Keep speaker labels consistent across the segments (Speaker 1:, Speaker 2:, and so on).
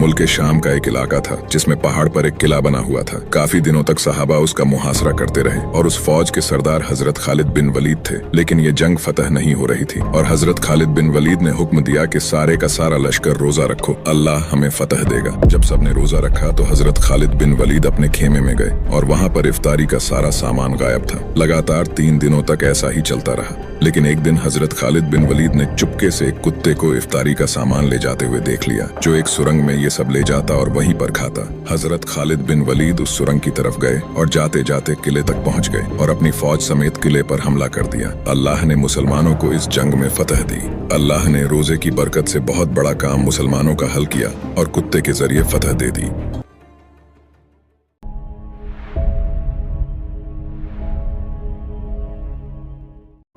Speaker 1: मुल्क शाम का एक इलाका था जिसमें पहाड़ पर एक किला बना हुआ था। काफी दिनों तक सहाबा उसका मुहासरा करते रहे और उस फौज के सरदार हजरत खालिद बिन वलीद थे, लेकिन ये जंग फतह नहीं हो रही थी और हजरत खालिद बिन वलीद ने हुक्म दिया कि सारे का सारा लश्कर रोजा रखो, अल्लाह हमें फतह देगा। जब सबने रोजा रखा तो हजरत खालिद बिन वलीद अपने खेमे में गए और वहाँ पर इफ्तारी का सारा सामान गायब था। लगातार 3 दिनों तक ऐसा ही चलता रहा, लेकिन एक दिन हजरत खालिद बिन वलीद ने चुपके से एक कुत्ते को इफ्तारी का सामान ले जाते हुए देख लिया, जो एक सुरंग में ये सब ले जाता और वहीं पर खाता। हजरत खालिद बिन वलीद उस सुरंग की तरफ गए और जाते जाते किले तक पहुंच गए और अपनी फौज समेत किले पर हमला कर दिया। अल्लाह ने मुसलमानों को इस जंग में फतह दी। अल्लाह ने रोजे की बरकत से बहुत बड़ा काम मुसलमानों का हल किया और कुत्ते के जरिए फतह दे दी।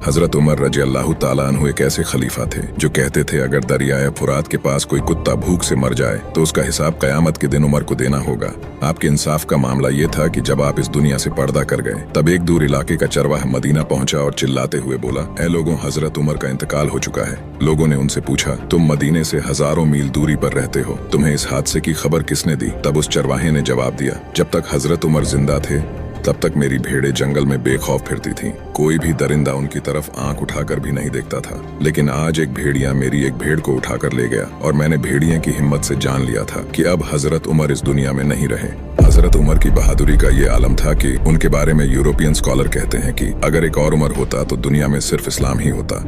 Speaker 1: हजरत उमर रजी अल्लाह ताला अन्हु एक ऐसे खलीफा थे जो कहते थे अगर दरियाए फुरात के पास कोई कुत्ता भूख से मर जाए तो उसका हिसाब कयामत के दिन उमर को देना होगा। आपके इंसाफ का मामला ये था कि जब आप इस दुनिया से पर्दा कर गए तब एक दूर इलाके का चरवाहा मदीना पहुंचा और चिल्लाते हुए बोला, ऐ लोगों, हजरत उमर का इंतकाल हो चुका है। लोगों ने उनसे पूछा, तुम मदीने से हजारों मील दूरी पर रहते हो, तुम्हें इस हादसे की खबर किसने दी? तब उस चरवाहे ने जवाब दिया, जब तक हजरत उमर जिंदा थे तब तक मेरी भेड़ें जंगल में बेखौफ फिरती थीं। कोई भी दरिंदा उनकी तरफ आंख उठाकर भी नहीं देखता था, लेकिन आज एक भेड़िया मेरी एक भेड़ को उठाकर ले गया और मैंने भेड़िए की हिम्मत से जान लिया था कि अब हजरत उमर इस दुनिया में नहीं रहे। हजरत उमर की बहादुरी का ये आलम था कि उनके बारे में यूरोपियन स्कॉलर कहते हैं कि अगर एक और उमर होता तो दुनिया में सिर्फ इस्लाम ही होता।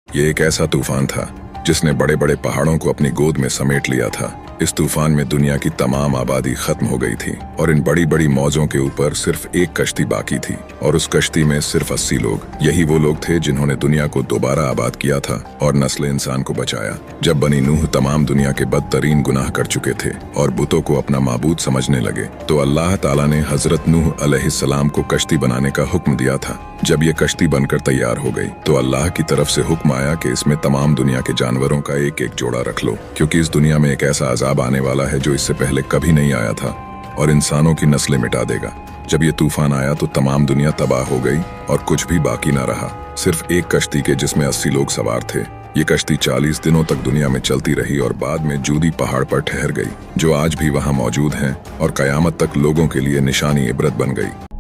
Speaker 1: ये एक ऐसा तूफान था जिसने बड़े बड़े पहाड़ों को अपनी गोद में समेट लिया था। इस तूफान में दुनिया की तमाम आबादी खत्म हो गई थी और इन बड़ी बड़ी मौजों के ऊपर सिर्फ एक कश्ती बाकी थी और उस कश्ती में सिर्फ 80 लोग। यही वो लोग थे जिन्होंने दुनिया को दोबारा आबाद किया था और नस्ल इंसान को बचाया। जब बनी नूह तमाम दुनिया के बदतरीन गुनाह कर चुके थे और बुतों को अपना माबूद समझने लगे तो अल्लाह ताला ने हजरत नूह अलैहिस्सलाम को कश्ती बनाने का हुक्म दिया था। जब ये कश्ती बनकर तैयार हो गई तो अल्लाह की तरफ से हुक्म आया कि इसमें तमाम दुनिया के जानवरों का एक एक जोड़ा रख लो, क्योंकि इस दुनिया में एक ऐसा अजाब आने वाला है जो इससे पहले कभी नहीं आया था और इंसानों की नस्लें मिटा देगा। जब ये तूफान आया तो तमाम दुनिया तबाह हो गई और कुछ भी बाकी ना रहा, सिर्फ एक कश्ती के जिसमें 80 लोग सवार थे। ये कश्ती 40 दिनों तक दुनिया में चलती रही और बाद में जूदी पहाड़ पर ठहर गई, जो आज भी वहाँ मौजूद है और कयामत तक लोगों के लिए निशानी इबरत बन गई।